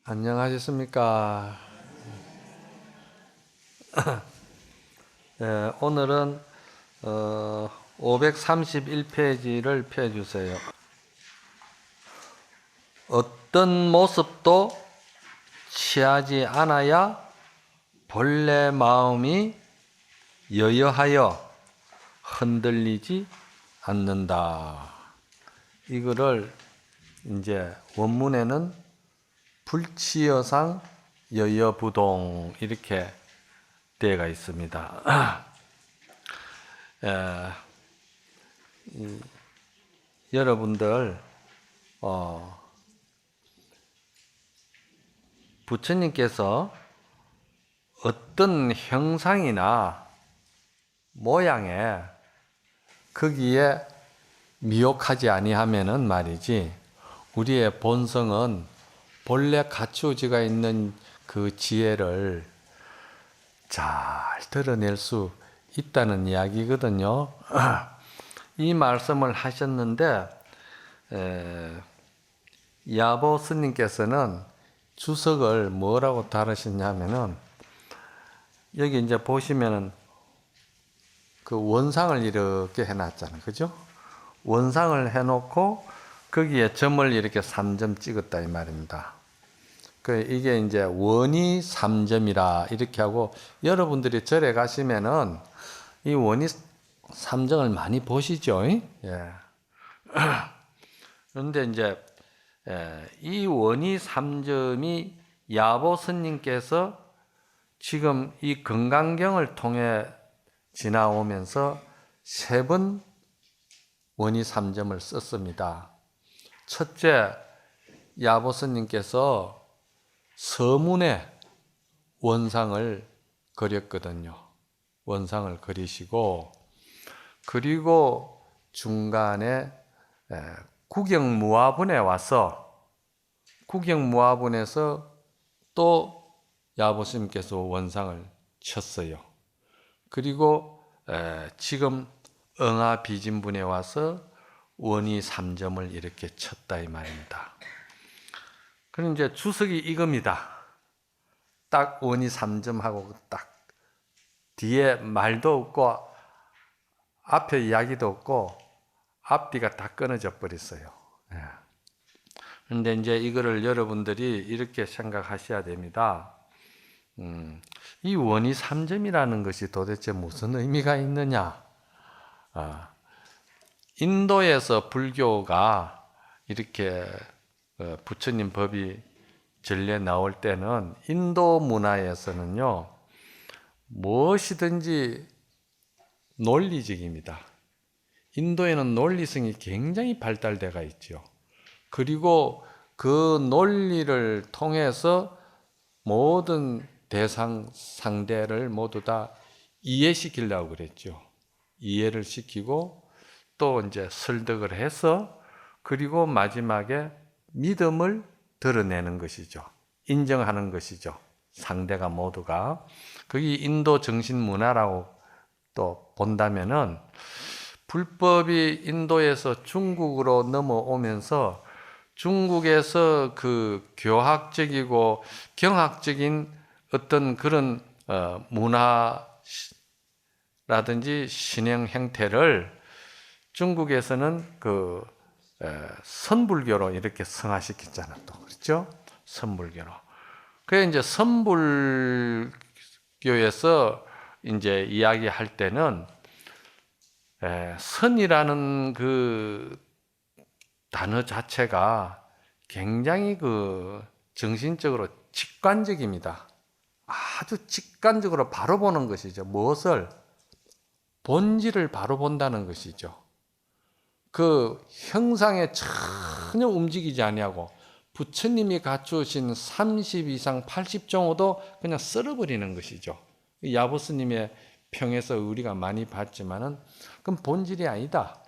안녕하셨습니까? 오늘은 531페이지를 펴주세요. 어떤 모습도 취하지 않아야 본래 마음이 여여하여 흔들리지 않는다. 이거를 이제 원문에는 불치여상 여여부동 이렇게 되어가 있습니다. 여러분들 부처님께서 어떤 형상이나 모양에 거기에 미혹하지 아니하면은 말이지, 우리의 본성은 본래 갖추어지가 있는 그 지혜를 잘 드러낼 수 있다는 이야기거든요. 이 말씀을 하셨는데 야보 스님께서는 주석을 뭐라고 다루셨냐면은, 여기 이제 보시면은 그 원상을 이렇게 해놨잖아요, 그죠? 원상을 해놓고 거기에 점을 이렇게 3점 찍었다 이 말입니다. 이게 이제 원이 3점이라 이렇게 하고, 여러분들이 절에 가시면은 이 원이 3점을 많이 보시죠? 예. 그런데 이제 이 원이 3점이 야보 스님께서 지금 이 건강경을 통해 지나오면서 3번 원이 3점을 썼습니다. 첫째, 야보 스님께서 서문에 원상을 그렸거든요. 원상을 그리시고, 그리고 중간에 구경무화분에 와서, 구경무화분에서 또 야보 스님께서 원상을 쳤어요. 그리고 지금 응아비진분에 와서 원이 3점을 이렇게 쳤다 이 말입니다. 그럼 이제 주석이 이겁니다. 딱 원이 3점하고 딱 뒤에 말도 없고 앞에 이야기도 없고 앞뒤가 다 끊어져 버렸어요. 그런데 이제 이거를 여러분들이 이렇게 생각하셔야 됩니다. 이 원이 3점이라는 것이 도대체 무슨 의미가 있느냐? 인도에서 불교가 이렇게 부처님 법이 전례 나올 때는 인도 문화에서는요, 무엇이든지 논리적입니다. 인도에는 논리성이 굉장히 발달되어 있죠. 그리고 그 논리를 통해서 모든 대상 상대를 모두 다 이해시키려고 그랬죠. 이해를 시키고 또 이제 설득을 해서, 그리고 마지막에 믿음을 드러내는 것이죠. 인정하는 것이죠. 상대가 모두가. 그게 인도 정신 문화라고 또 본다면은, 불법이 인도에서 중국으로 넘어오면서 중국에서 그 교학적이고 경학적인 어떤 그런 문화라든지 신행 행태를 중국에서는 그 선불교로 이렇게 성화시켰잖아, 또 그렇죠? 선불교로. 그래 이제 선불교에서 이제 이야기할 때는 선이라는 그 단어 자체가 굉장히 그 정신적으로 직관적입니다. 아주 직관적으로 바로 보는 것이죠. 무엇을? 본질을 바로 본다는 것이죠. 그 형상에 전혀 움직이지 아니하고 부처님이 갖추신 30 이상 80종호도 그냥 썰어버리는 것이죠. 야보스님의 평에서 우리가 많이 봤지만은 그건 본질이 아니다.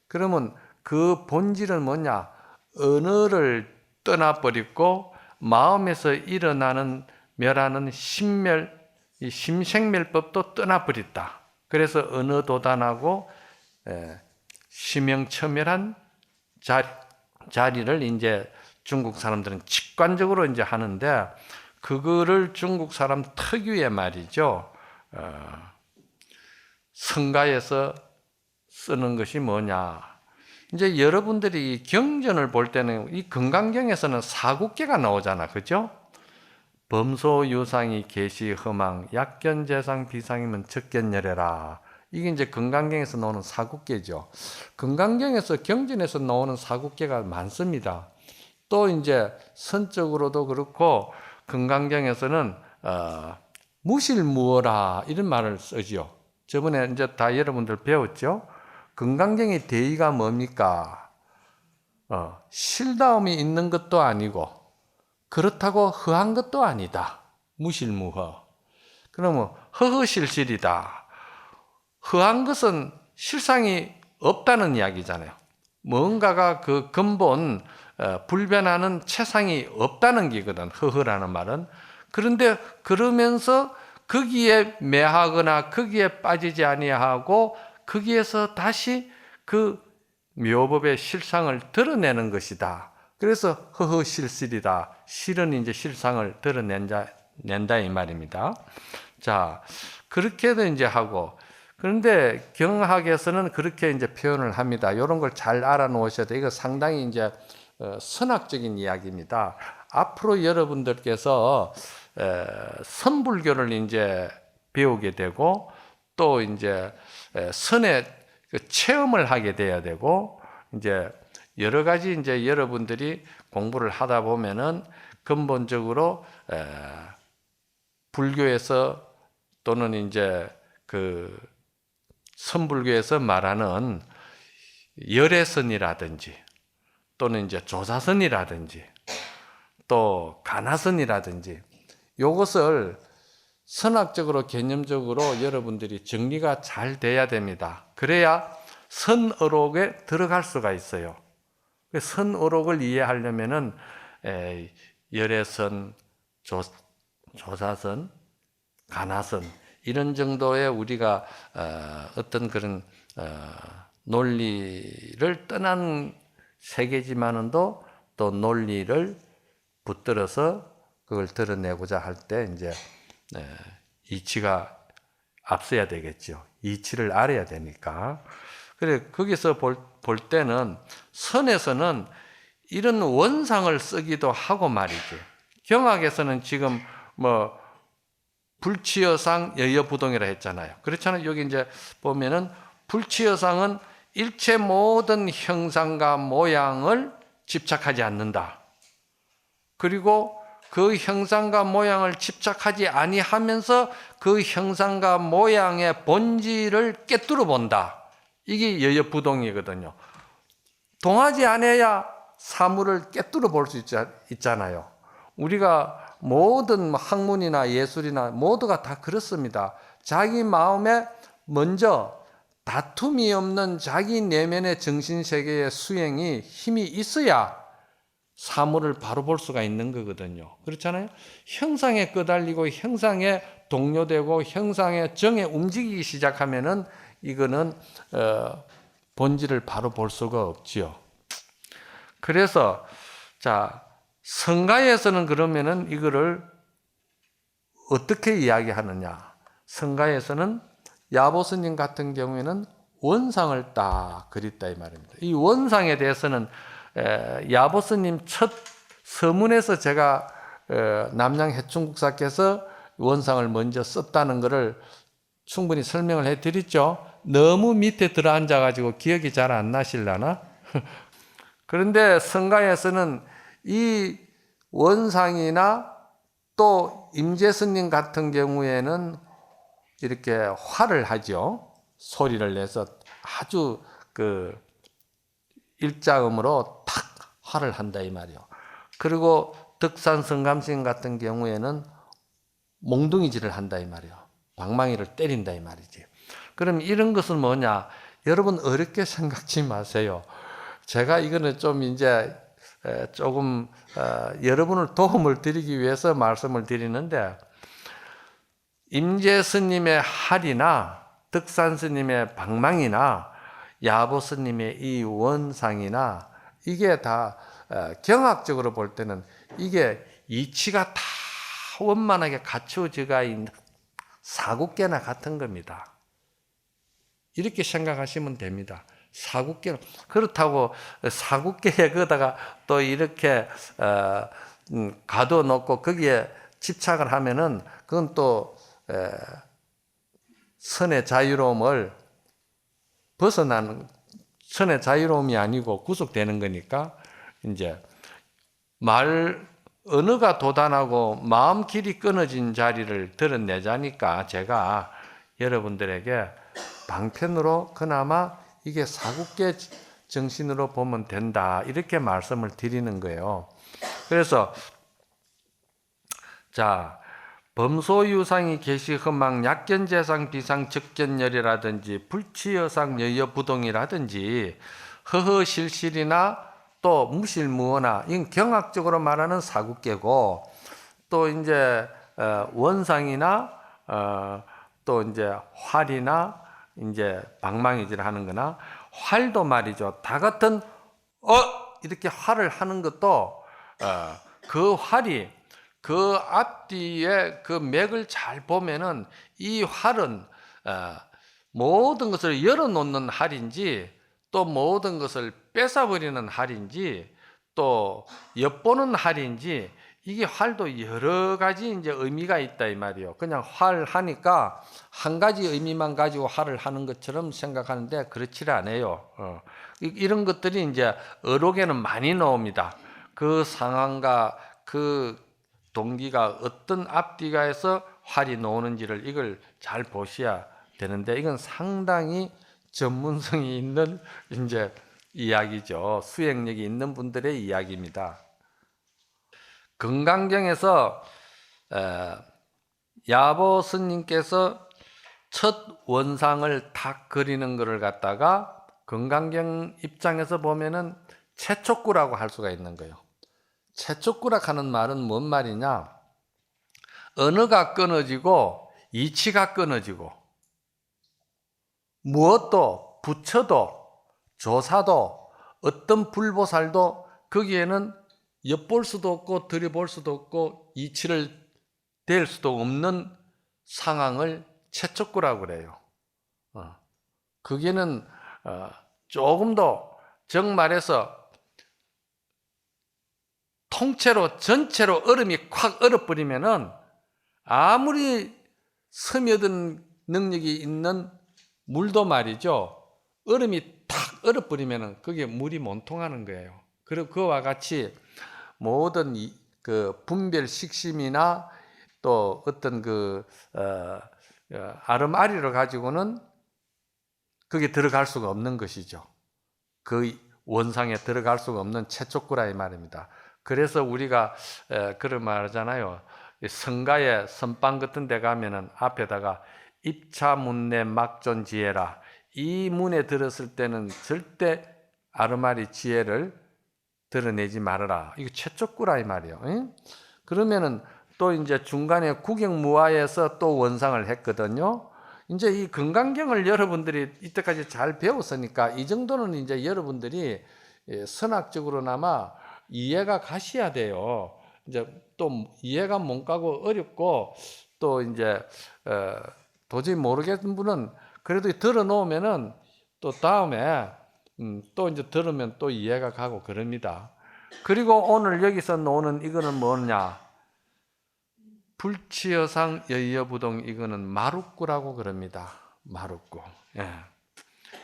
그러면 그 본질은 뭐냐? 언어를 떠나버리고 마음에서 일어나는 멸하는 심멸, 이 심생멸법도 떠나버렸다. 그래서 언어도단하고 심영처멸한 자리를 이제 중국 사람들은 직관적으로 이제 하는데, 그거를 중국 사람 특유의 말이죠. 성가에서 쓰는 것이 뭐냐. 이제 여러분들이 경전을 볼 때는 이 금강경에서는 사국계가 나오잖아. 그죠? 범소 유상이 계시 험왕 약견 재상 비상이면 적견열애라. 이게 이제 금강경에서 나오는 사국계죠. 금강경에서 경전에서 나오는 사국계가 많습니다. 또 이제 선적으로도 그렇고 금강경에서는 무실무어라 이런 말을 쓰죠. 저번에 이제 다 여러분들 배웠죠. 금강경의 대의가 뭡니까? 실다움이 있는 것도 아니고 그렇다고 허한 것도 아니다. 무실무허. 그러면 허허실실이다. 허한 것은 실상이 없다는 이야기잖아요. 뭔가가 그 근본 불변하는 체상이 없다는 게거든. 허허라는 말은. 그런데 그러면서 거기에 매하거나 거기에 빠지지 아니하고 거기에서 다시 그 묘법의 실상을 드러내는 것이다. 그래서 허허실실이다. 실은 이제 실상을 드러낸다 이 말입니다. 자, 그렇게도 이제 하고, 그런데 경학에서는 그렇게 이제 표현을 합니다. 이런 걸 잘 알아놓으셔야 돼요. 이거 상당히 이제 선학적인 이야기입니다. 앞으로 여러분들께서 선불교를 이제 배우게 되고, 또 이제 선의 체험을 하게 돼야 되고, 이제 여러 가지 이제 여러분들이 공부를 하다 보면은 근본적으로 불교에서 또는 이제 그 선불교에서 말하는 열애선이라든지 또는 이제 조사선이라든지 또 가나선이라든지 요것을 선학적으로 개념적으로 여러분들이 정리가 잘 돼야 됩니다. 그래야 선어록에 들어갈 수가 있어요. 선어록을 이해하려면은 열애선, 조사선, 가나선 이런 정도의 우리가 어떤 그런 논리를 떠난 세계지만은도 또 논리를 붙들어서 그걸 드러내고자 할 때 이제 이치가 앞서야 되겠죠. 이치를 알아야 되니까. 그래 거기서 볼 때는 선에서는 이런 원상을 쓰기도 하고 말이죠. 경학에서는 지금 뭐 불치여상 여여부동이라 했잖아요. 그렇잖아요. 여기 이제 보면은 불치여상은 일체 모든 형상과 모양을 집착하지 않는다. 그리고 그 형상과 모양을 집착하지 아니하면서 그 형상과 모양의 본질을 꿰뚫어 본다. 이게 여여부동이거든요. 동하지 않아야 사물을 꿰뚫어 볼 수 있잖아요. 우리가 모든 학문이나 예술이나 모두가 다 그렇습니다. 자기 마음에 먼저 다툼이 없는 자기 내면의 정신세계의 수행이 힘이 있어야 사물을 바로 볼 수가 있는 거거든요. 그렇잖아요. 형상에 끄달리고 형상에 동요되고 형상의 정에 움직이기 시작하면은 이거는 본질을 바로 볼 수가 없지요. 그래서 자 성가에서는 그러면은 이거를 어떻게 이야기하느냐? 성가에서는 야보스님 같은 경우에는 원상을 딱 그렸다 이 말입니다. 이 원상에 대해서는 야보스님 첫 서문에서 제가 남양해충국사께서 원상을 먼저 썼다는 것을 충분히 설명을 해드렸죠. 너무 밑에 들어앉아 가지고 기억이 잘 안 나실라나? 그런데 성가에서는 이 원상이나 또 임재스님 같은 경우에는 이렇게 화를 하죠. 소리를 내서 아주 그 일자음으로 탁 화를 한다 이 말이요. 그리고 덕산 성감신 같은 경우에는 몽둥이질을 한다 이 말이요. 방망이를 때린다 이 말이지. 그럼 이런 것은 뭐냐? 여러분 어렵게 생각지 마세요. 제가 이거는 좀 이제 조금 여러분을 도움을 드리기 위해서 말씀을 드리는데 임재스님의 할이나 덕산스님의 방망이나 야보스님의 이 원상이나 이게 다 경학적으로 볼 때는 이게 이치가 다 원만하게 갖추어져가 있는 사국계나 같은 겁니다. 이렇게 생각하시면 됩니다. 사국계 그렇다고 사국계에 거다가 또 이렇게 가둬놓고 거기에 집착을 하면은 그건 또 선의 자유로움을 벗어나는 선의 자유로움이 아니고 구속되는 거니까 이제 언어가 도단하고 마음 길이 끊어진 자리를 드러내자니까 제가 여러분들에게 방편으로 그나마 이게 사국계 정신으로 보면 된다 이렇게 말씀을 드리는 거예요. 그래서 자 범소유상이 계시허망 약견재상 비상 적견열이라든지 불치여상 여여부동이라든지 허허실실이나 또 무실무어나 이건 경학적으로 말하는 사국계고 또 이제 원상이나 또 이제 활이나 이제 방망이질 하는 거나 활도 말이죠. 다 같은 이렇게 활을 하는 것도 그 활이 그 앞뒤에 그 맥을 잘 보면은 이 활은 모든 것을 열어놓는 활인지 또 모든 것을 뺏어버리는 활인지 또 엿보는 활인지 이게 활도 여러 가지 이제 의미가 있다 이 말이에요. 그냥 활 하니까 한 가지 의미만 가지고 활을 하는 것처럼 생각하는데 그렇지 않아요. 이런 것들이 이제 어록에는 많이 나옵니다. 그 상황과 그 동기가 어떤 앞뒤가에서 활이 나오는지를 이걸 잘 보셔야 되는데 이건 상당히 전문성이 있는 이제 이야기죠. 수행력이 있는 분들의 이야기입니다. 금강경에서 야보 스님께서 첫 원상을 탁 그리는 것을 갖다가 금강경 입장에서 보면은 채촉구라고 할 수가 있는 거예요. 채촉구락 하는 말은 뭔 말이냐? 언어가 끊어지고 이치가 끊어지고 무엇도 부처도 조사도 어떤 불보살도 거기에는 엿볼 수도 없고 들여볼 수도 없고 이치를 댈 수도 없는 상황을 채촉구라고 그래요. 거기에는 조금 더 정말해서 통째로 전체로 얼음이 콱 얼어버리면은 아무리 스며든 능력이 있는 물도 말이죠. 얼음이 탁 얼어버리면은 그게 물이 못 통하는 거예요. 그리고 그와 같이 모든 그 분별 식심이나 또 어떤 그 아름아리를 가지고는 거기에 들어갈 수가 없는 것이죠. 그 원상에 들어갈 수가 없는 채촉구라 이 말입니다. 그래서 우리가 그런 말 하잖아요. 성가에 선방 같은 데 가면은 앞에다가 입차문내 막존지혜라 이 문에 들었을 때는 절대 아르마리 지혜를 드러내지 말아라. 이거 채촉구라 이 말이에요. 응? 그러면은 또 이제 중간에 구경무화에서 또 원상을 했거든요. 이제 이 금강경을 여러분들이 이때까지 잘 배웠으니까 이 정도는 이제 여러분들이 선학적으로나마 이해가 가셔야 돼요. 이제 또 이해가 못 가고 어렵고 또 이제 도저히 모르겠는 분은 그래도 들어놓으면은 또 다음에 또 이제 들으면 또 이해가 가고 그럽니다. 그리고 오늘 여기서 나오는 이거는 뭐냐? 불치여상 여여부동 이거는 마룻구라고 그럽니다. 마룻구. 예.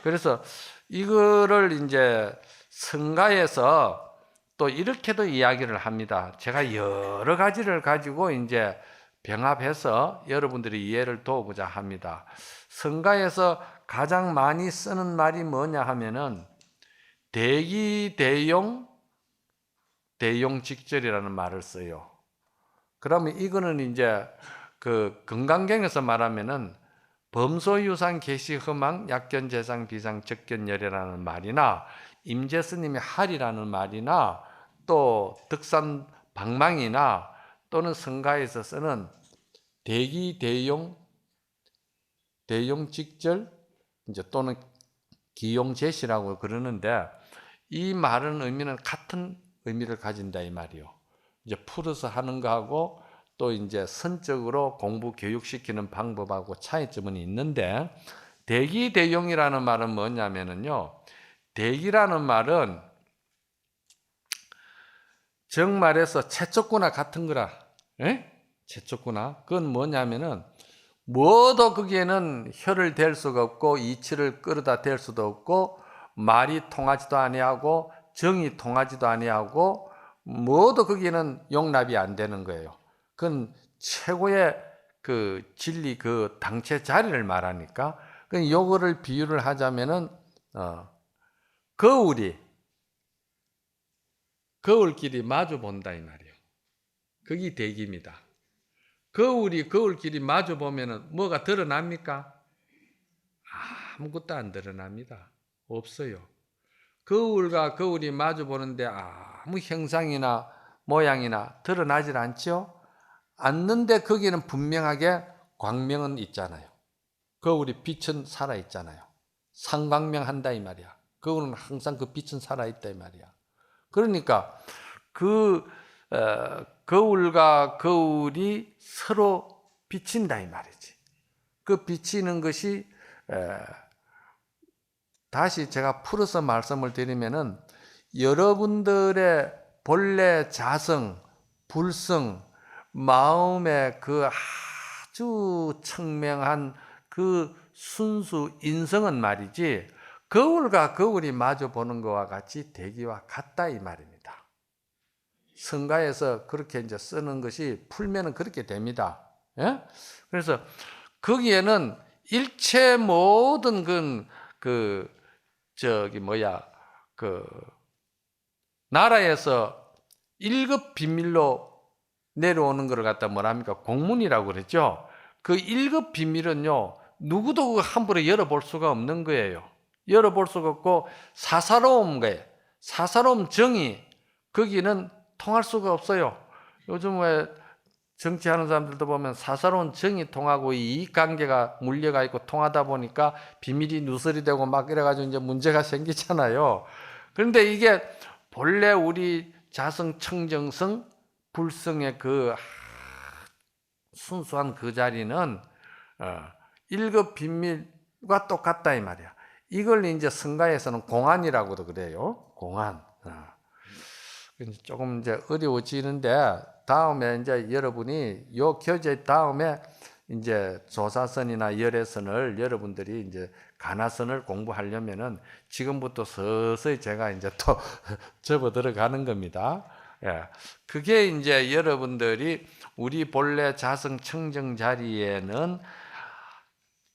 그래서 이거를 이제 성가에서 또 이렇게도 이야기를 합니다. 제가 여러 가지를 가지고 이제 병합해서 여러분들이 이해를 도우고자 합니다. 성가에서 가장 많이 쓰는 말이 뭐냐 하면은 대기대용 대용직절이라는 말을 써요. 그러면 이거는 이제 그 금강경에서 말하면은 범소유상 계시허망 약견재상 비상 적견열이라는 말이나 임재스님의 할이라는 말이나 또 덕산 방망이나 또는 성가에서 쓰는 대기대용 대용직절 이제 또는 기용제시라고 그러는데 이 말은 의미는 같은 의미를 가진다 이 말이요. 이제 풀어서 하는 거하고 또 이제 선적으로 공부 교육시키는 방법하고 차이점은 있는데, 대기대용이라는 말은 뭐냐면은요, 대기라는 말은 정말에서 채촉구나 같은 거라. 예? 채촉구나. 그건 뭐냐면은 뭐도 거기에는 혀를 댈 수가 없고 이치를 끌어다 댈 수도 없고 말이 통하지도 아니하고 정이 통하지도 아니하고 뭐도 거기에는 용납이 안 되는 거예요. 그건 최고의 그 진리 그 당체 자리를 말하니까, 그 요거를 비유를 하자면은 거울이 거울끼리 마주 본다 이 말이에요. 그게 대기입니다. 거울이 거울끼리 마주 보면은 뭐가 드러납니까? 아무것도 안 드러납니다. 없어요. 거울과 거울이 마주 보는데 아무 형상이나 모양이나 드러나질 않죠? 않는데 거기는 분명하게 광명은 있잖아요. 거울이 빛은 살아있잖아요. 상광명 한다 이 말이야. 거울은 항상 그 빛은 살아있다 이 말이야. 그러니까 그 거울과 거울이 서로 비친다 이 말이지. 그 비치는 것이 다시 제가 풀어서 말씀을 드리면은 여러분들의 본래 자성, 불성, 마음의 그 아주 청명한 그 순수 인성은 말이지, 거울과 거울이 마주 보는 것과 같이 대기와 같다 이 말입니다. 성가에서 그렇게 이제 쓰는 것이 풀면은 그렇게 됩니다. 예? 그래서 거기에는 일체 모든 그 나라에서 1급 비밀로 내려오는 것을 갖다 뭐랍니까? 공문이라고 그랬죠. 그 1급 비밀은요, 누구도 함부로 열어볼 수가 없는 거예요. 열어볼 수가 없고 사사로운 거예요. 사사로운 정이 거기는 통할 수가 없어요. 요즘 왜 정치하는 사람들도 보면 사사로운 정이 통하고 이익관계가 물려가 있고 통하다 보니까 비밀이 누설이 되고 막 이래가지고 이제 문제가 생기잖아요. 그런데 이게 본래 우리 자성, 청정성, 불성의 그 순수한 그 자리는 1급 비밀과 똑같다 이 말이야. 이걸 이제 성가에서는 공안이라고도 그래요. 공안. 조금 이제 어려워지는데, 다음에 이제 여러분이 요 교재 다음에 이제 조사선이나 열애선을 여러분들이 이제 가나선을 공부하려면은 지금부터 서서히 제가 이제 또 접어 들어가는 겁니다. 예. 그게 이제 여러분들이 우리 본래 자성 청정 자리에는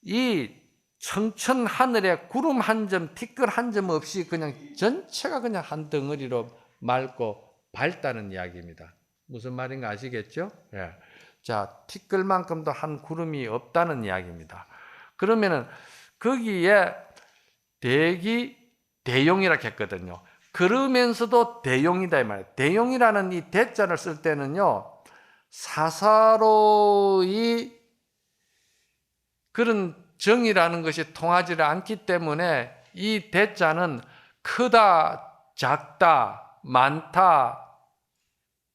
이 청천 하늘에 구름 한 점, 티끌 한 점 없이 그냥 전체가 그냥 한 덩어리로 맑고 밝다는 이야기입니다. 무슨 말인가 아시겠죠? 예. 자, 티끌만큼도 한 구름이 없다는 이야기입니다. 그러면은 거기에 대기 대용이라고 했거든요. 그러면서도 대용이다 이 말이에요. 대용이라는 이 대자를 쓸 때는요, 사사로이 그런 정이라는 것이 통하지 않기 때문에 이 대자는 크다, 작다, 많다,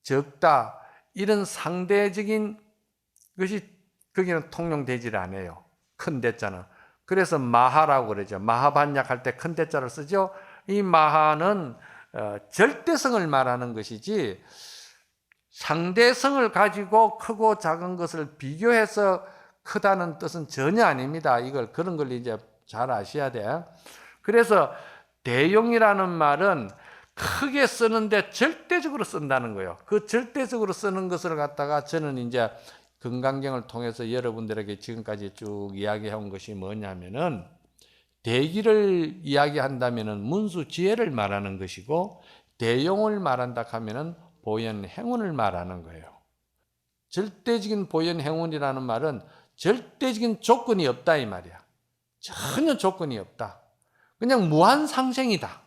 적다 이런 상대적인 것이 거기는 통용되질 않아요. 큰 대자는. 그래서 마하라고 그러죠. 마하반약할 때 큰 대자를 쓰죠. 이 마하는 절대성을 말하는 것이지 상대성을 가지고 크고 작은 것을 비교해서 크다는 뜻은 전혀 아닙니다. 이걸 그런 걸 이제 잘 아셔야 돼. 그래서 대용이라는 말은 크게 쓰는데 절대적으로 쓴다는 거예요. 그 절대적으로 쓰는 것을 갖다가 저는 이제 금강경을 통해서 여러분들에게 지금까지 쭉 이야기해 온 것이 뭐냐면은, 대기를 이야기한다면은 문수지혜를 말하는 것이고, 대용을 말한다 하면은 보현행운을 말하는 거예요. 절대적인 보현행운이라는 말은 절대적인 조건이 없다 이 말이야. 전혀 조건이 없다. 그냥 무한상생이다.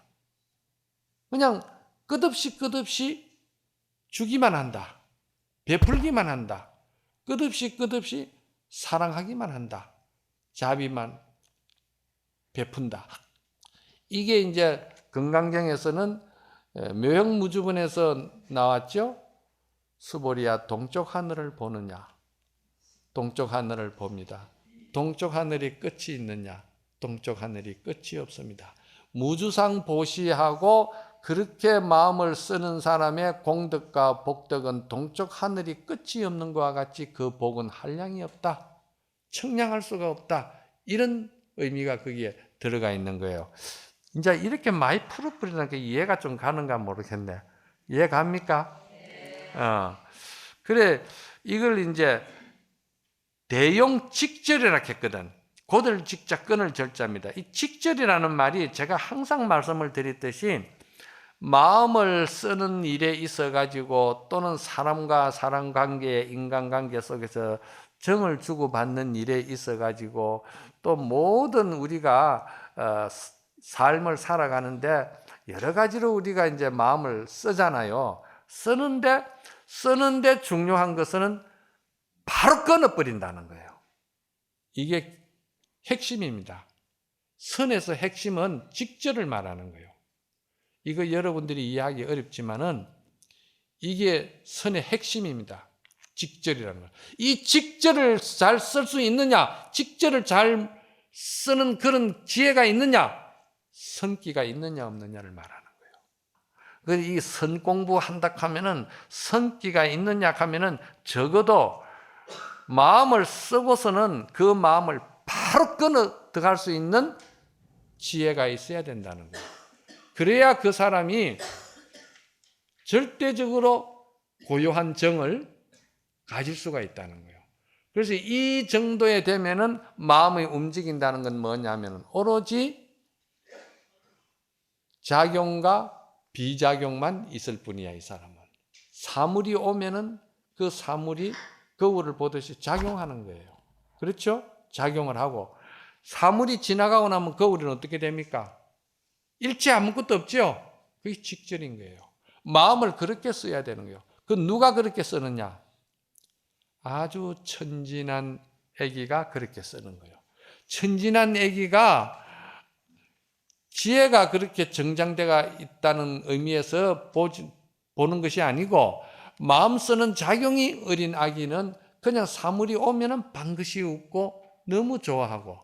그냥 끝없이 주기만 한다. 베풀기만 한다. 끝없이 사랑하기만 한다. 자비만 베푼다. 이게 이제 금강경에서는 묘형무주분에서 나왔죠. 수보리야 동쪽 하늘을 보느냐. 동쪽 하늘을 봅니다. 동쪽 하늘이 끝이 있느냐. 동쪽 하늘이 끝이 없습니다. 무주상 보시하고 그렇게 마음을 쓰는 사람의 공덕과 복덕은 동쪽 하늘이 끝이 없는 것과 같이 그 복은 한량이 없다. 청량할 수가 없다. 이런 의미가 거기에 들어가 있는 거예요. 이제 이렇게 많이 풀어버리니까 이해가 좀 가는가 모르겠네. 이해 갑니까? 그래, 이걸 이제 대용 직절이라 했거든. 고들 직자 끈을 절자입니다. 이 직절이라는 말이 제가 항상 말씀을 드렸듯이 마음을 쓰는 일에 있어 가지고 또는 사람과 사람 관계, 인간관계 속에서 정을 주고받는 일에 있어 가지고 또 모든 우리가 삶을 살아가는데 여러 가지로 우리가 이제 마음을 쓰잖아요. 쓰는데 중요한 것은 바로 끊어버린다는 거예요. 이게 핵심입니다. 선에서 핵심은 직절을 말하는 거예요. 이거 여러분들이 이해하기 어렵지만은 이게 선의 핵심입니다. 직절이라는 거예요. 이 직절을 잘 쓸 수 있느냐, 직절을 잘 쓰는 그런 지혜가 있느냐, 선기가 있느냐 없느냐를 말하는 거예요. 그래서 이 선 공부한다 하면은 선기가 있느냐 하면은 적어도 마음을 쓰고서는 그 마음을 바로 끊어 들어갈 수 있는 지혜가 있어야 된다는 거예요. 그래야 그 사람이 절대적으로 고요한 정을 가질 수가 있다는 거예요. 그래서 이 정도에 되면은 마음이 움직인다는 건 뭐냐면은 오로지 작용과 비작용만 있을 뿐이야, 이 사람은. 사물이 오면은 그 사물이 거울을 보듯이 작용하는 거예요. 그렇죠? 작용을 하고 사물이 지나가고 나면 거울은 어떻게 됩니까? 일체 아무것도 없죠? 그게 직절인 거예요. 마음을 그렇게 써야 되는 거예요. 그 누가 그렇게 쓰느냐? 아주 천진한 애기가 그렇게 쓰는 거예요. 천진한 애기가 지혜가 그렇게 정장되어 있다는 의미에서 보는 것이 아니고 마음 쓰는 작용이 어린 아기는 그냥 사물이 오면은 방긋이 웃고 너무 좋아하고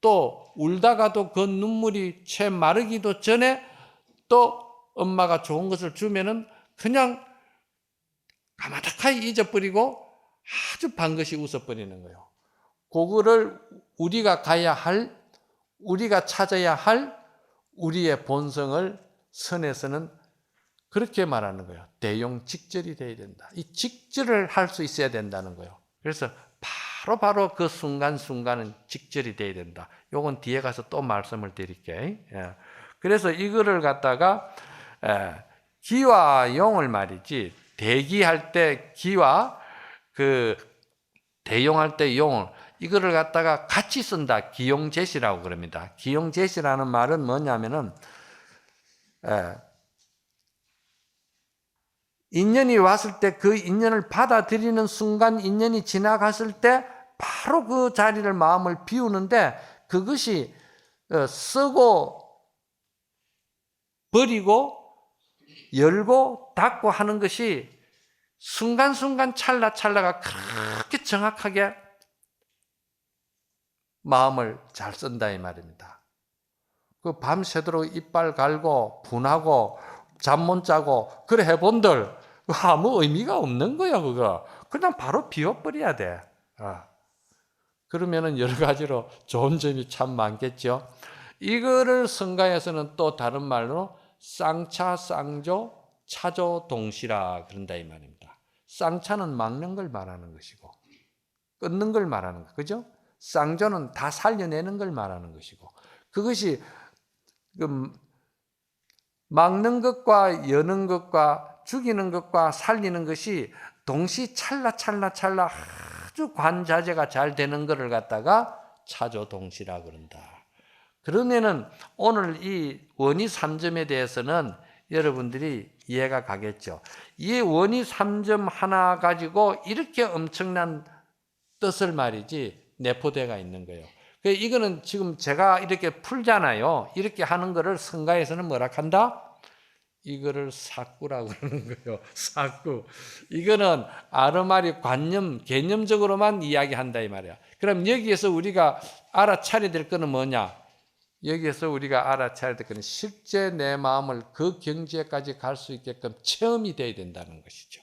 또 울다가도 그 눈물이 채 마르기도 전에 또 엄마가 좋은 것을 주면은 그냥 가마닥하게 잊어버리고 아주 방긋이 웃어버리는 거예요. 그거를 우리가 가야 할, 우리가 찾아야 할 우리의 본성을 선에서는 그렇게 말하는 거예요. 대용 직절이 돼야 된다. 이 직절을 할 수 있어야 된다는 거예요. 그래서 바로 그 순간순간은 직절이 돼야 된다. 요건 뒤에 가서 또 말씀을 드릴게요. 그래서 이거를 갖다가 기와 용을 말이지, 대기할 때 기와 그 대용할 때 용을 이거를 갖다가 같이 쓴다. 기용제시라고 그럽니다. 기용제시라는 말은 뭐냐면은 인연이 왔을 때 그 인연을 받아들이는 순간 인연이 지나갔을 때 바로 그 자리를 마음을 비우는데 그것이 쓰고 버리고 열고 닫고 하는 것이 순간순간 찰나찰나가 그렇게 정확하게 마음을 잘 쓴다 이 말입니다. 그 밤새도록 이빨 갈고 분하고 잠 못 자고 그래 해본들 아무 의미가 없는 거야. 그거 그냥 바로 비워버려야 돼. 그러면은 여러 가지로 좋은 점이 참 많겠죠. 이거를 성가에서는 또 다른 말로 쌍차, 쌍조, 차조, 동시라 그런다 이 말입니다. 쌍차는 막는 걸 말하는 것이고 끊는 걸 말하는 거, 그죠? 쌍조는 다 살려내는 걸 말하는 것이고 그것이 막는 것과 여는 것과 죽이는 것과 살리는 것이 동시 찰나 아주 관자재가 잘 되는 것을 갖다가 차조 동시라 그런다. 그러면은 오늘 이 원이 3점에 대해서는 여러분들이 이해가 가겠죠. 이 원이 3점 하나 가지고 이렇게 엄청난 뜻을 말이지 내포되어 있는 거예요. 이거는 지금 제가 이렇게 풀잖아요. 이렇게 하는 거를 성가에서는 뭐라 한다? 이거를 사꾸라고 그러는 거예요. 사꾸. 이거는 아르마리 개념적으로만 이야기한다 이 말이야. 그럼 여기에서 우리가 알아차려야 될 거는 뭐냐? 여기에서 우리가 알아차려야 될 거는 실제 내 마음을 그 경지에까지 갈 수 있게끔 체험이 돼야 된다는 것이죠.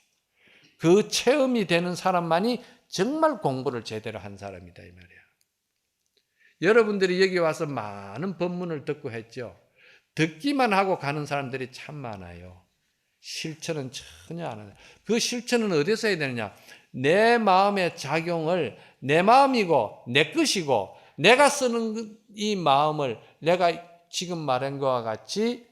그 체험이 되는 사람만이 정말 공부를 제대로 한 사람이다 이 말이야. 여러분들이 여기 와서 많은 법문을 듣고 했죠. 듣기만 하고 가는 사람들이 참 많아요. 실천은 전혀 안 하는. 그 실천은 어디서 해야 되느냐? 내 마음의 작용을 내 마음이고 내 것이고 내가 쓰는 이 마음을 내가 지금 말한 것과 같이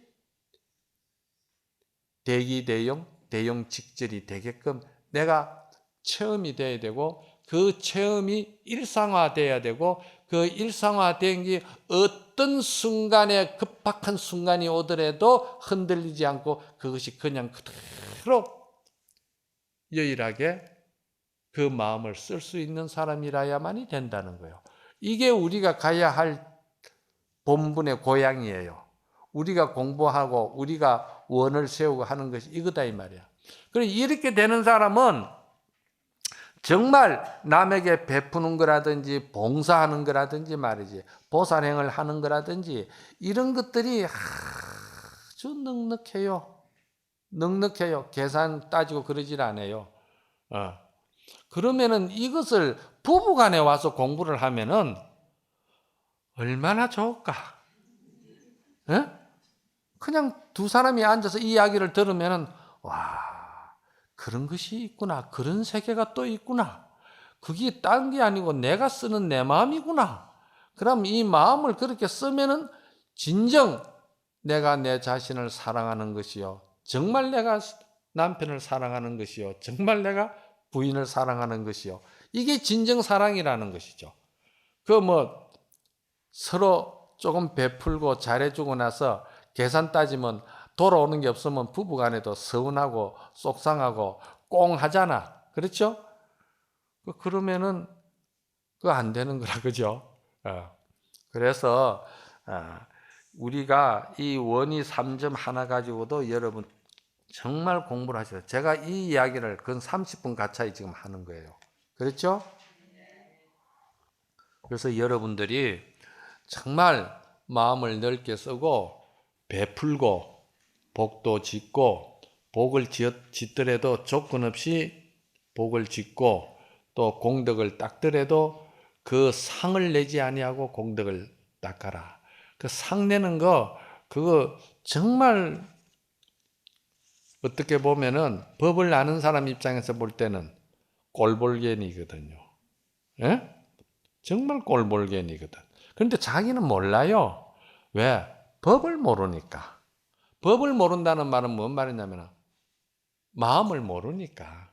대기대용, 대용직절이 되게끔 내가 체험이 돼야 되고 그 체험이 일상화돼야 되고 그 일상화된 게 어떤 순간에 급박한 순간이 오더라도 흔들리지 않고 그것이 그냥 그대로 여일하게 그 마음을 쓸 수 있는 사람이라야만이 된다는 거예요. 이게 우리가 가야 할 본분의 고향이에요. 우리가 공부하고 우리가 원을 세우고 하는 것이 이거다 이 말이야. 그래서 이렇게 되는 사람은 정말 남에게 베푸는 거라든지 봉사하는 거라든지 말이지 보살행을 하는 거라든지 이런 것들이 아주 넉넉해요. 계산 따지고 그러질 않아요. 그러면은 이것을 부부간에 와서 공부를 하면은 얼마나 좋을까? 그냥 두 사람이 앉아서 이 이야기를 들으면은 와, 그런 것이 있구나. 그런 세계가 또 있구나. 그게 딴 게 아니고 내가 쓰는 내 마음이구나. 그럼 이 마음을 그렇게 쓰면은 진정 내가 내 자신을 사랑하는 것이요. 정말 내가 남편을 사랑하는 것이요. 정말 내가 부인을 사랑하는 것이요. 이게 진정 사랑이라는 것이죠. 서로 조금 베풀고 잘해주고 나서 계산 따지면 돌아오는 게 없으면 부부간에도 서운하고 속상하고 꽁하잖아. 그렇죠? 그러면은 그거 안 되는 거라 그죠? 그래서 우리가 이 원의 3점 하나 가지고도 여러분 정말 공부를 하셔요. 제가 이 이야기를 근 30분 가까이 지금 하는 거예요. 그렇죠? 그래서 여러분들이 정말 마음을 넓게 쓰고 베풀고 복도 짓고 복을 짓더라도 조건 없이 복을 짓고 또 공덕을 닦더라도 그 상을 내지 아니하고 공덕을 닦아라. 그 상 내는 거 그거 정말 어떻게 보면은 법을 아는 사람 입장에서 볼 때는 꼴볼견이거든요. 예? 정말 꼴볼견이거든. 그런데 자기는 몰라요. 왜? 법을 모르니까. 법을 모른다는 말은 뭔 말이냐면 마음을 모르니까.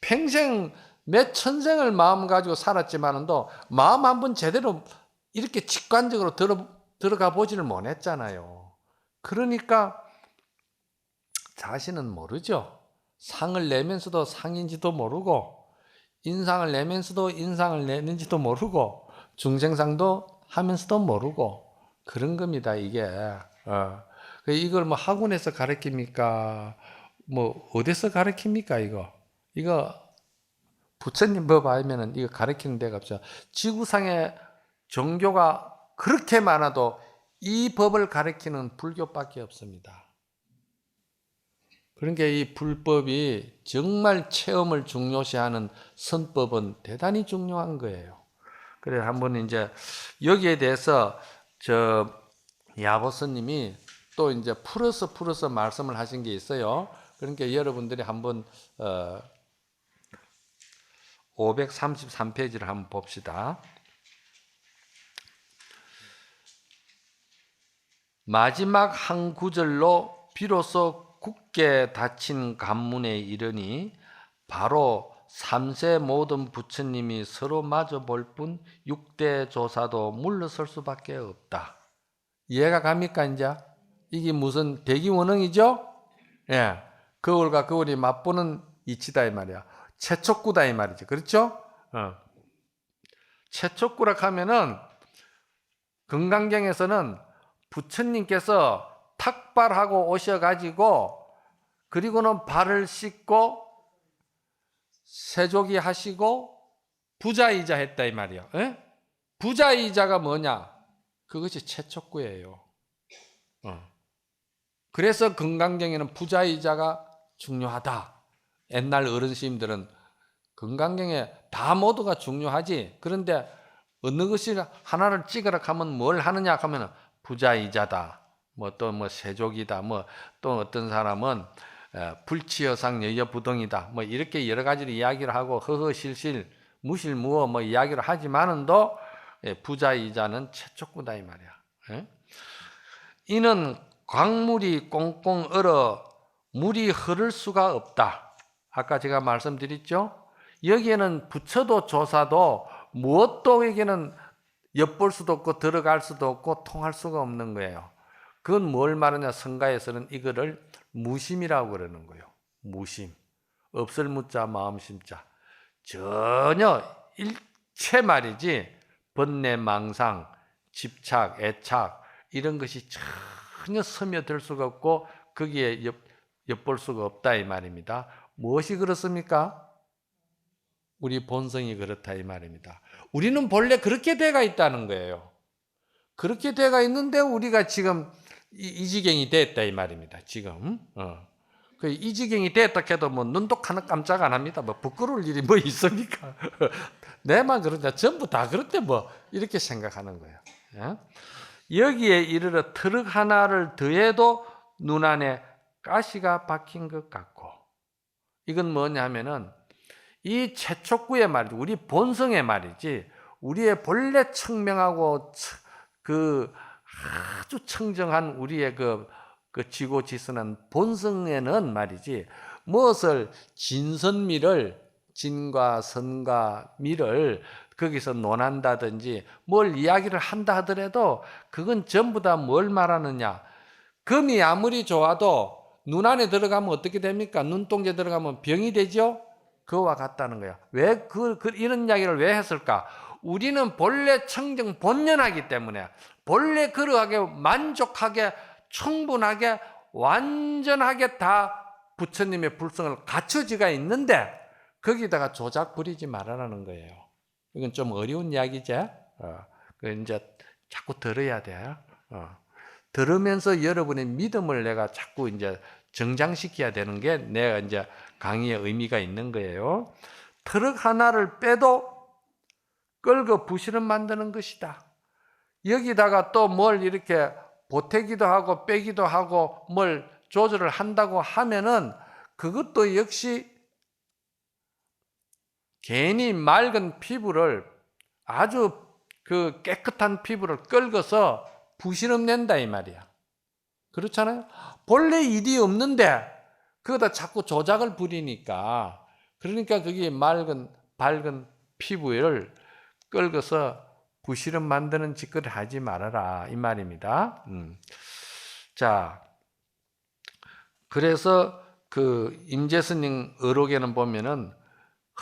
평생 몇 천생을 마음 가지고 살았지만도 마음 한번 제대로 이렇게 직관적으로 들어가 보지를 못했잖아요. 그러니까 자신은 모르죠. 상을 내면서도 상인지도 모르고 인상을 내면서도 인상을 내는지도 모르고 중생상도 하면서도 모르고 그런 겁니다. 이게 이걸 뭐 학원에서 가르칩니까? 뭐 어디서 가르칩니까? 이거 부처님 법 알면은 이거 가르치는 데가 없죠. 지구상에 종교가 그렇게 많아도 이 법을 가르치는 불교밖에 없습니다. 그러니까 이 불법이 정말 체험을 중요시하는 선법은 대단히 중요한 거예요. 그래 한번 이제 여기에 대해서 야보스님이 또 이제 풀어서 말씀을 하신 게 있어요. 그러니까 여러분들이 한번 533페이지를 한번 봅시다. 마지막 한 구절로 비로소 굳게 닫힌 관문에 이르니 바로 3세 모든 부처님이 서로 마주 볼 뿐 6대 조사도 물러설 수밖에 없다. 이해가 갑니까 이제? 이게 무슨 대기원흥이죠? 예, 거울과 거울이 맞보는 이치다 이 말이야. 최촉구다 이 말이죠. 그렇죠? 최촉구라 하면은 금강경에서는 부처님께서 탁발하고 오셔가지고 그리고는 발을 씻고 세조기 하시고 부자이자 했다 이 말이야. 에? 부자이자가 뭐냐? 그것이 최촉구예요. 그래서 건강경에는 부자이자가 중요하다. 옛날 어르신들은 건강경에 다 모두가 중요하지. 그런데 어느 것이 하나를 찍으라 하면 뭘 하느냐 하면 부자이자다. 뭐 또 뭐 세족이다. 뭐 또 어떤 사람은 불치여상 여여부동이다. 뭐 이렇게 여러 가지를 이야기를 하고 허허실실 무실무어 뭐 이야기를 하지만은도 부자이자는 최촉구다 이 말이야. 이는 광물이 꽁꽁 얼어 물이 흐를 수가 없다. 아까 제가 말씀드렸죠. 여기에는 부처도 조사도 무엇도에게는 엿볼 수도 없고 들어갈 수도 없고 통할 수가 없는 거예요. 그건 뭘 말하냐? 성가에서는 이거를 무심이라고 그러는 거예요. 무심. 없을 무자 마음심자. 전혀 일체 말이지 번뇌 망상 집착 애착 이런 것이 전혀 스며들 수가 없고 거기에 엿볼 수가 없다 이 말입니다. 무엇이 그렇습니까? 우리 본성이 그렇다 이 말입니다. 우리는 본래 그렇게 돼가 있다는 거예요. 그렇게 돼가 있는데 우리가 지금 이 지경이 됐다 이 말입니다. 지금 이 지경이 됐다 해도 뭐 눈도 하나 깜짝 안 합니다. 뭐 부끄러울 일이 뭐 있습니까? 내만 그러냐? 전부 다 그렇대 뭐 이렇게 생각하는 거예요. 여기에 이르러 트럭 하나를 더해도 눈 안에 가시가 박힌 것 같고, 이건 뭐냐면은 이 최촉구의 말이지, 우리 본성의 말이지, 우리의 본래 청명하고 그 아주 청정한 우리의 그 지고지선한 본성에는 말이지, 무엇을 진선미를, 진과 선과 미를 거기서 논한다든지 뭘 이야기를 한다 하더라도 그건 전부 다 뭘 말하느냐? 금이 아무리 좋아도 눈 안에 들어가면 어떻게 됩니까? 눈동자에 들어가면 병이 되죠? 그와 같다는 거야. 왜 이런 이야기를 왜 했을까? 우리는 본래 청정 본연하기 때문에 본래 그러하게 만족하게 충분하게 완전하게 다 부처님의 불성을 갖춰지가 있는데 거기다가 조작 부리지 말아라는 거예요. 이건 좀 어려운 이야기죠. 그 이제 자꾸 들어야 돼. 들으면서 여러분의 믿음을 내가 자꾸 이제 정장시켜야 되는 게 내가 이제 강의의 의미가 있는 거예요. 트럭 하나를 빼도 끌고 부실은 만드는 것이다. 여기다가 또 뭘 이렇게 보태기도 하고 빼기도 하고 뭘 조절을 한다고 하면은 그것도 역시 괜히 맑은 피부를, 아주 그 깨끗한 피부를 끌고서 부실음 낸다 이 말이야. 그렇잖아요. 본래 일이 없는데 그거다 자꾸 조작을 부리니까, 그러니까 그게 밝은 피부를 끌고서 부실음 만드는 짓거리 하지 말아라 이 말입니다. 자, 그래서 그 임재스님 의록에는 보면은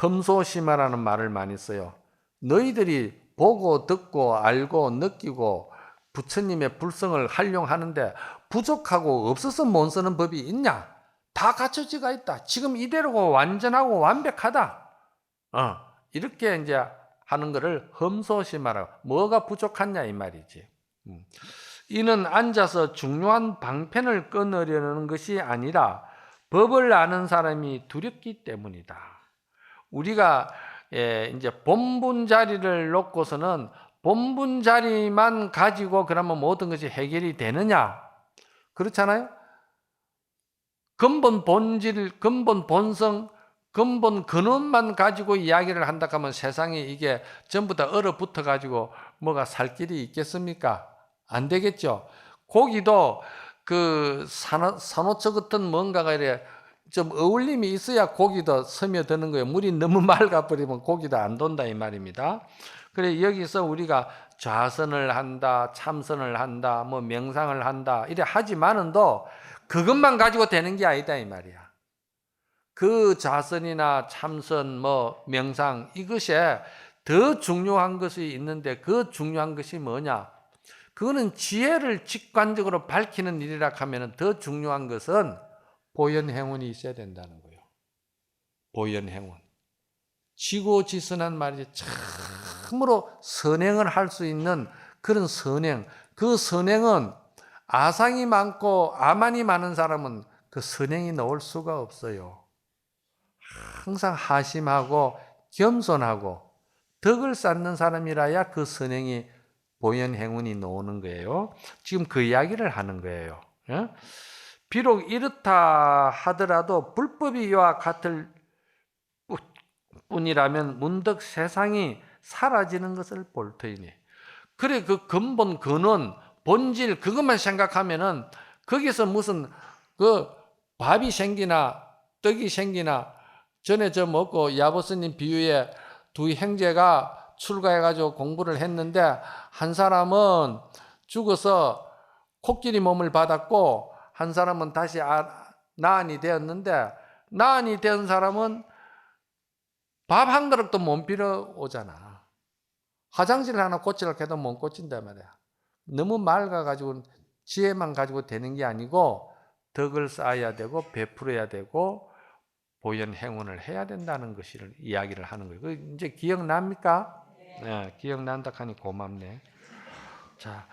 험소심하라는 말을 많이 써요. 너희들이 보고 듣고 알고 느끼고 부처님의 불성을 활용하는데 부족하고 없어서 못 쓰는 법이 있냐? 다 갖춰지가 있다. 지금 이대로고 완전하고 완벽하다. 이렇게 이제 하는 것을 험소심하라고. 뭐가 부족하냐 이 말이지. 이는 앉아서 중요한 방편을 끊으려는 것이 아니라 법을 아는 사람이 두렵기 때문이다. 우리가 이제 본분 자리를 놓고서는 본분 자리만 가지고 그러면 모든 것이 해결이 되느냐? 그렇잖아요? 근본 본질, 근본 본성, 근본 근원만 가지고 이야기를 한다 하면 세상에 이게 전부 다 얼어붙어 가지고 뭐가 살 길이 있겠습니까? 안 되겠죠. 고기도 그 산호초 같은 뭔가가 이래 좀 어울림이 있어야 고기도 스며드는 거예요. 물이 너무 맑아버리면 고기도 안 돈다 이 말입니다. 그래 여기서 우리가 좌선을 한다, 참선을 한다, 뭐 명상을 한다 이래 하지만은도 그것만 가지고 되는 게 아니다 이 말이야. 그 좌선이나 참선, 뭐 명상 이것에 더 중요한 것이 있는데 그 중요한 것이 뭐냐? 그거는 지혜를 직관적으로 밝히는 일이라 하면 더 중요한 것은 보현행운이 있어야 된다는 거예요. 보현행운. 지고지선한 말이지 참으로 선행을 할 수 있는 그런 선행. 그 선행은 아상이 많고 아만이 많은 사람은 그 선행이 나올 수가 없어요. 항상 하심하고 겸손하고 덕을 쌓는 사람이라야 그 선행이 보현행운이 나오는 거예요. 지금 그 이야기를 하는 거예요. 비록 이렇다 하더라도 불법이 이와 같을 뿐이라면 문득 세상이 사라지는 것을 볼 터이니. 그래, 그 근본, 근원, 본질, 그것만 생각하면은 거기서 무슨 그 밥이 생기나 떡이 생기나 전에 저 먹고 야보스님 비유에 두 형제가 출가해가지고 공부를 했는데 한 사람은 죽어서 코끼리 몸을 받았고 한 사람은 다시 나은이 되었는데 나은이 된 사람은 밥 한 그릇도 못 빌어 오잖아. 화장실 하나 고치려고 해도 못 고친단 말이야. 너무 맑아가지고 지혜만 가지고 되는 게 아니고 덕을 쌓아야 되고 베풀어야 되고 보현행운을 해야 된다는 것을 이야기를 하는 거예요. 그 이제 기억납니까? 네, 기억난다 하니 고맙네. 자,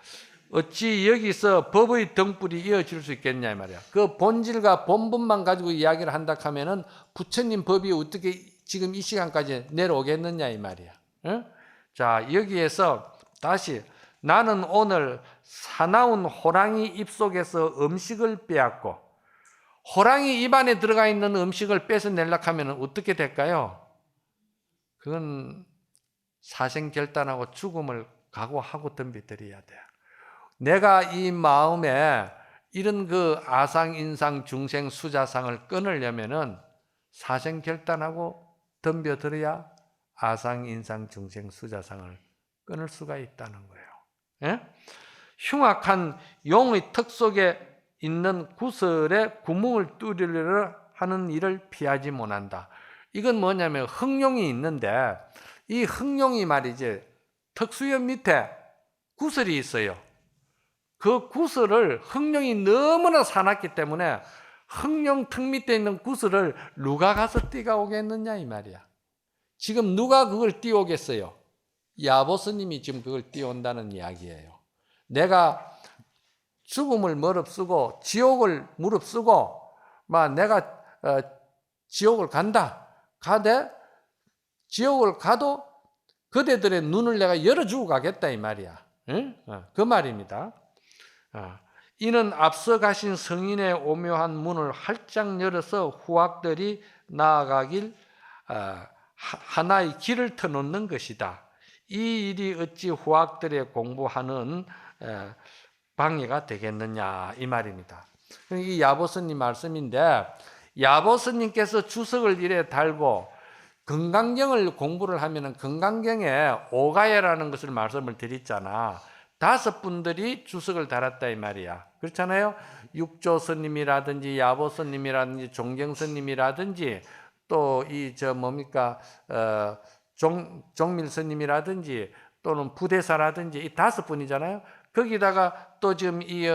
어찌 여기서 법의 등불이 이어질 수 있겠냐 이 말이야. 그 본질과 본분만 가지고 이야기를 한다 하면은 부처님 법이 어떻게 지금 이 시간까지 내려오겠느냐 이 말이야. 응? 자, 여기에서 다시 나는 오늘 사나운 호랑이 입속에서 음식을 빼앗고 호랑이 입안에 들어가 있는 음식을 뺏어내려고 하면 어떻게 될까요? 그건 사생결단하고 죽음을 각오하고 덤비들어야 돼. 내가 이 마음에 이런 그 아상, 인상, 중생, 수자상을 끊으려면은 사생결단하고 덤벼들어야 아상, 인상, 중생, 수자상을 끊을 수가 있다는 거예요. 예? 흉악한 용의 턱 속에 있는 구설에 구멍을 뚫으려 하는 일을 피하지 못한다. 이건 뭐냐면 흑룡이 있는데 이 흑룡이 말이지 턱수염 밑에 구설이 있어요. 그 구설을 흑룡이 너무나 사납기 때문에 흑룡 턱 밑에 있는 구설을 누가 가서 띄어오겠느냐 이 말이야. 지금 누가 그걸 띄어오겠어요? 야보스님이 지금 그걸 띄어온다는 이야기예요. 내가 죽음을 무릅쓰고 지옥을 무릅쓰고 막 내가 지옥을 간다. 가되 지옥을 가도 그대들의 눈을 내가 열어주고 가겠다 이 말이야. 응? 그 말입니다. 이는 앞서 가신 성인의 오묘한 문을 활짝 열어서 후학들이 나아가길 하나의 길을 터놓는 것이다. 이 일이 어찌 후학들의 공부하는 방해가 되겠느냐 이 말입니다. 이 야보스님 말씀인데 야보스님께서 주석을 이래 달고 건강경을 공부를 하면은 건강경에 오가야라는 것을 말씀을 드렸잖아. 5분들이 주석을 달았다 이 말이야. 그렇잖아요. 육조스님이라든지 야보스님이라든지 종경스님이라든지 또 이 뭡니까 종밀스님이라든지 또는 부대사라든지 이 5분이잖아요. 거기다가 또 지금 이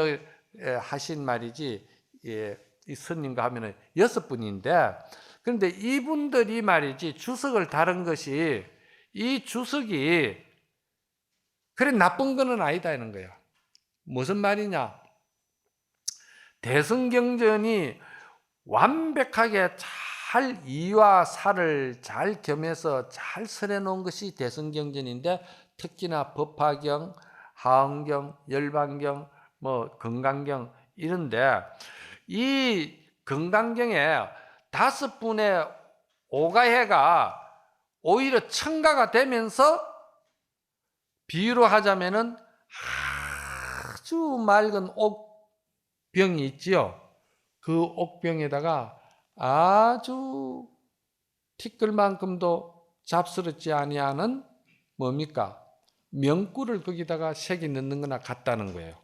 하신 말이지 이 스님과 하면은 6분인데 그런데 이분들이 말이지 주석을 다른 것이 이 주석이 그래 나쁜 거는 아니다 이런 거예요. 무슨 말이냐? 대승경전이 완벽하게 잘 이와 사를 잘 겸해서 잘 설해 놓은 것이 대승경전인데 특히나 법화경, 하흥경, 열반경, 뭐 건강경 이런데 이 건강경에 5분의 오가해가 오히려 첨가가 되면서 비유로 하자면은 아주 맑은 옥병이 있지요. 그 옥병에다가 아주 티끌만큼도 잡스럽지 아니하는 뭡니까? 명구를 거기다가 색이 넣는 거나 같다는 거예요.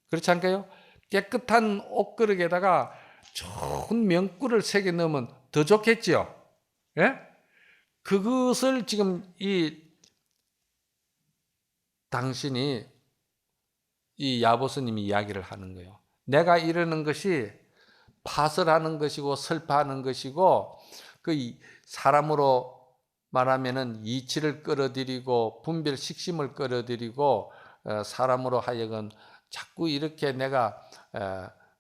그렇지 않을까요? 깨끗한 옥그릇에다가 좋은 명구를 색에 넣으면 더 좋겠지요. 예? 그것을 지금 이 당신이 이 야보스님이 이야기를 하는 거예요. 내가 이러는 것이 파설하는 것이고 설파하는 것이고 사람으로 말하면은 이치를 끌어들이고 분별 식심을 끌어들이고 사람으로 하여금 자꾸 이렇게 내가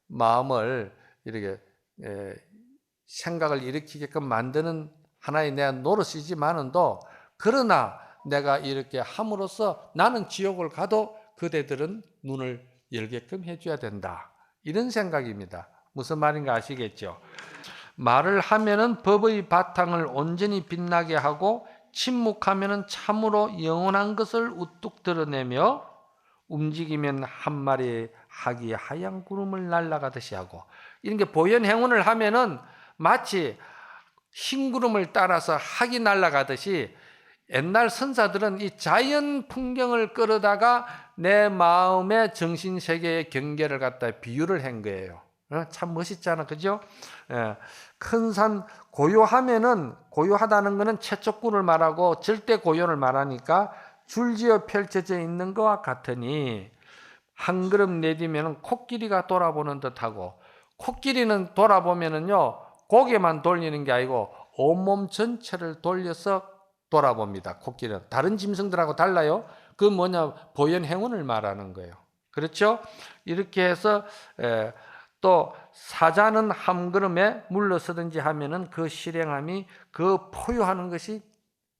마음을 이렇게 생각을 일으키게끔 만드는 하나의 내 노릇이지만은도 그러나 내가 이렇게 함으로써 나는 지옥을 가도 그대들은 눈을 열게끔 해줘야 된다. 이런 생각입니다. 무슨 말인가 아시겠죠? 말을 하면은 법의 바탕을 온전히 빛나게 하고 침묵하면은 참으로 영원한 것을 우뚝 드러내며 움직이면 한 마리의 학이 하얀 구름을 날아가듯이 하고 이런 게 보현 행운을 하면은 마치 흰 구름을 따라서 학이 날아가듯이 옛날 선사들은 이 자연 풍경을 끌어다가 내 마음의 정신 세계의 경계를 갖다 비유를 한 거예요. 참 멋있잖아, 그죠? 큰 산 고요하면은 고요하다는 것은 최초군을 말하고 절대 고요를 말하니까 줄지어 펼쳐져 있는 것과 같으니 한 걸음 내디면은 코끼리가 돌아보는 듯하고 코끼리는 돌아보면은요 고개만 돌리는 게 아니고 온몸 전체를 돌려서 돌아봅니다. 코끼리는 다른 짐승들하고 달라요. 그 뭐냐 보현 행운을 말하는 거예요. 그렇죠? 이렇게 해서 또 사자는 한 걸음에 물러서든지 하면은 그 실행함이 그 포효하는 것이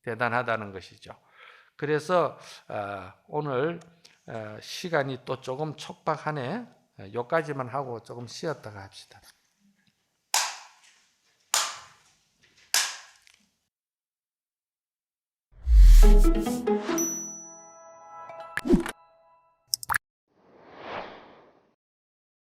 대단하다는 것이죠. 그래서 오늘 시간이 또 조금 촉박하네. 여기까지만 하고 조금 쉬었다가 합시다.